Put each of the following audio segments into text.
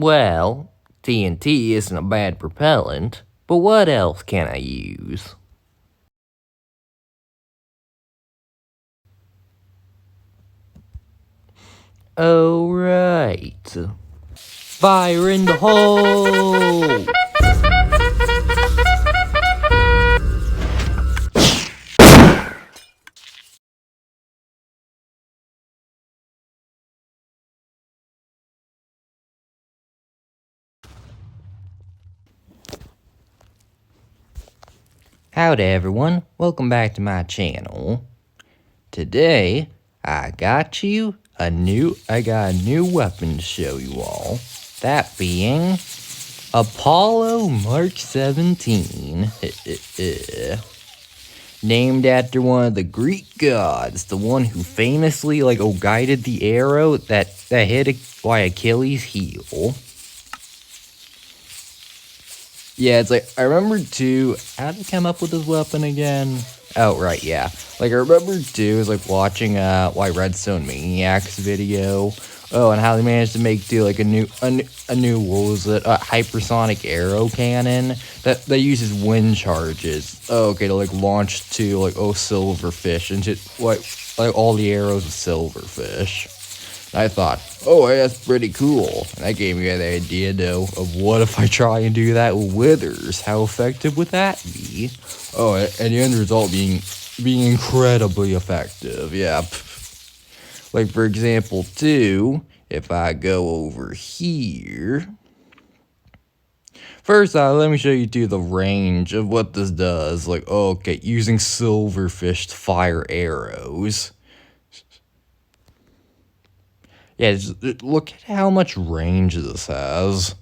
Well, TNT isn't a bad propellant, but what else can I use? Oh, right. Fire in the hole! Howdy everyone, welcome back to my channel. Today, I got a new weapon to show you all. That being Apollo Mark 17. Named after one of the Greek gods, the one who famously guided the arrow that hit Achilles' heel. Yeah, it's like, I remember too, how did I come up with this weapon again? Oh, right, yeah. Like, I remember too, is like watching, Redstone Maniac's video. Oh, and how they managed to make, too, like, a new, what was it, hypersonic arrow cannon that uses wind charges. Oh, okay, to, like, launch to, like, silverfish into, like all the arrows of silverfish. I thought, oh, hey, that's pretty cool. And that gave me the idea, though, of what if I try and do that with withers? How effective would that be? Oh, and the end result being incredibly effective. Yeah. Like, for example, too, if I go over here. First, let me show you, too, the range of what this does. Like, okay, using silverfish to fire arrows. Yeah, just look at how much range this has.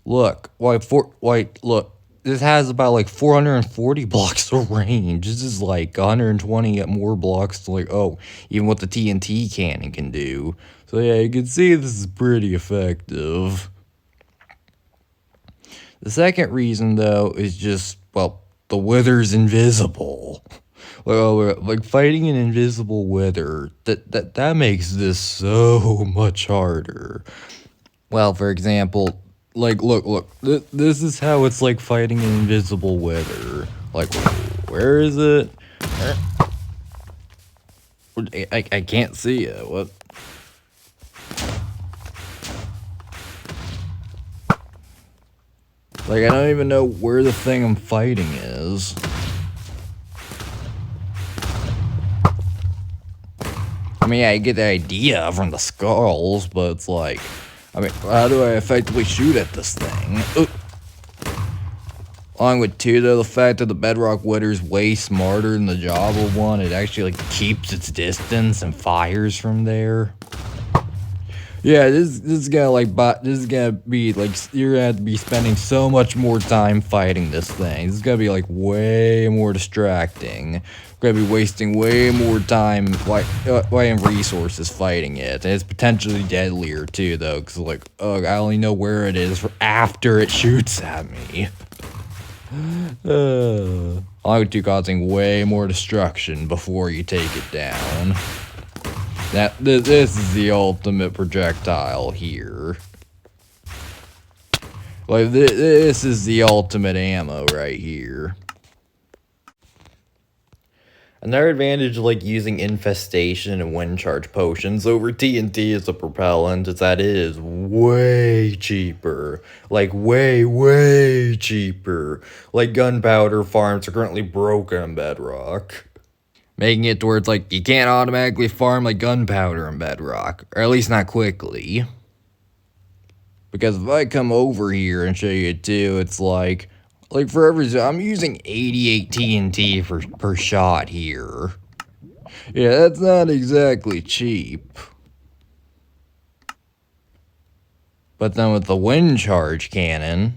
Look, look, this has about like 440 blocks of range. This is like 120 more blocks to even what the TNT cannon can do. So yeah, you can see this is pretty effective. The second reason, though, is just, the wither's invisible. Like fighting an invisible wither, that makes this so much harder. Well, for example, like, look, this is how it's like fighting an invisible wither. Like, where is it? I can't see it. What? Like, I don't even know where the thing I'm fighting is. I mean, yeah, I get the idea from the skulls, but it's like, I mean, how do I effectively shoot at this thing? Ooh. Along with, too, though, the fact that the Bedrock Wither's way smarter than the Java one, it actually, keeps its distance and fires from there. Yeah, this is gonna be, you're gonna have to be spending so much more time fighting this thing. This is gonna be, way more distracting. We're gonna be wasting way more time, and resources fighting it. And it's potentially deadlier, too, though, because, I only know where it is after it shoots at me. Along with causing way more destruction before you take it down. This is the ultimate projectile here. Like, this is the ultimate ammo right here. Another advantage of using infestation and wind charge potions over TNT as a propellant is that it is way cheaper. Way cheaper. Gunpowder farms are currently broken on Bedrock. Making it to where it's you can't automatically farm gunpowder in Bedrock. Or at least not quickly. Because if I come over here and show you too, it's for every, I'm using 88 TNT per shot here. Yeah, that's not exactly cheap. But then with the wind charge cannon,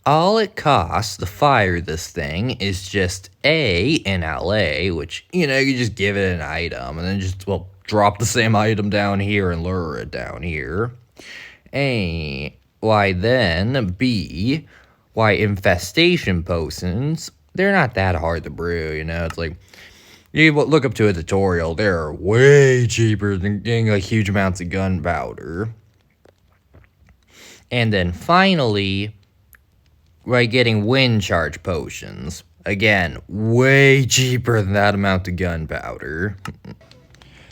all it costs to fire this thing is just an LA, which, you just give it an item, and then just, drop the same item down here and lure it down here. Then, B, infestation potions, they're not that hard to brew, it's You look up to a tutorial, they're way cheaper than getting like huge amounts of gunpowder. And then finally, by getting wind charge potions. Again, way cheaper than that amount of gunpowder.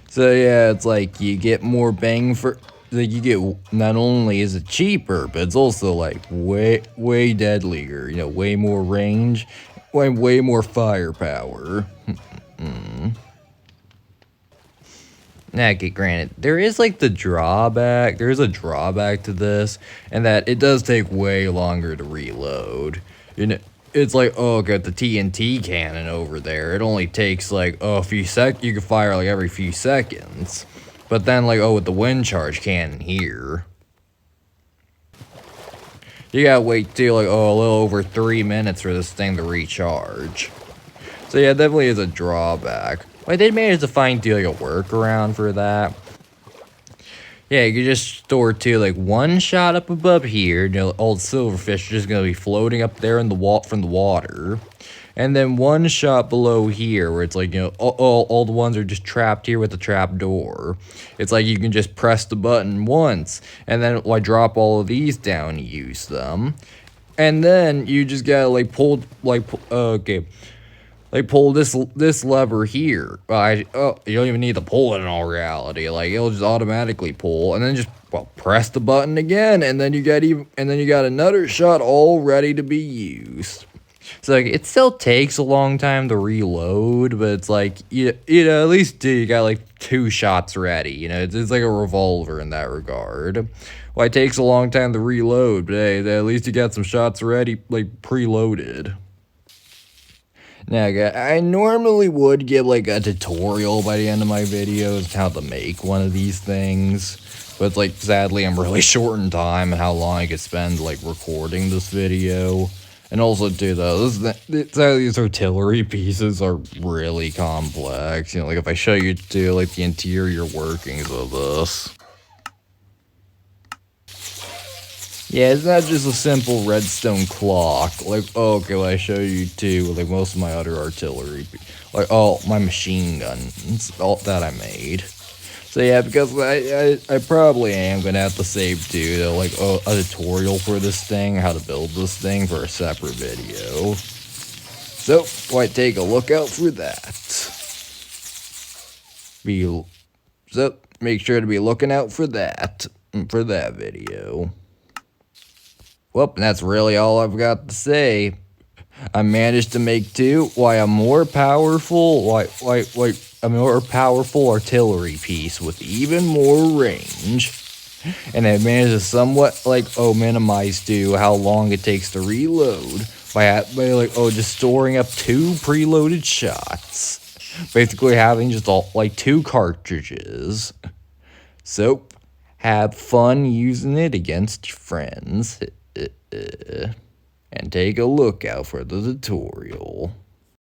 So yeah, it's like you get more bang for, like you get, not only is it cheaper, but it's also like way deadlier, you know, way more range, way more firepower. Now, okay, granted, there is like the drawback. There is a drawback to this, and that it does take way longer to reload. You know, it's like, oh, got the TNT cannon over there. It only takes like a few you can fire like every few seconds. But then, like, oh, with the wind charge cannon here, you gotta wait till like, oh, a little over 3 minutes for this thing to recharge. So yeah, definitely is a drawback. Like, they managed to find like a workaround for that. Yeah, you can just store like one shot up above here. You know, old silverfish are just gonna be floating up there in the from the water, and then one shot below here where it's like, you know, all the ones are just trapped here with the trap door. It's like you can just press the button once, and then like drop all of these down and use them, and then you just gotta like pull okay. Like, pull this lever here. You don't even need to pull it in all reality. Like, it'll just automatically pull, and then just press the button again, and then you got another shot all ready to be used. So like, it still takes a long time to reload, but it's like you know, at least you got like 2 shots ready. You know, it's like a revolver in that regard. Well, it takes a long time to reload, but hey, at least you got some shots ready, like preloaded. Now, I normally would give like a tutorial by the end of my videos how to make one of these things, but it's like, sadly, I'm really short in time and how long I could spend like recording this video. And also, too, though, these artillery pieces are really complex. You know, like if I show you like the interior workings of this. Yeah, it's not just a simple redstone clock. Like, oh, okay, well, I show you too, like most of my other artillery. Like, oh, my machine guns, all that I made. So yeah, because I probably am going to have to save too, though, like, oh, a tutorial for this thing, how to build this thing for a separate video. So, might take a look out for that. So, make sure to be looking out for that video. Well, that's really all I've got to say. I managed to make 2. A more powerful, a more powerful artillery piece with even more range. And I managed to somewhat, minimize how long it takes to reload by just storing up 2 preloaded shots. Basically having just 2 cartridges. So, have fun using it against your friends. And take a look out for the tutorial.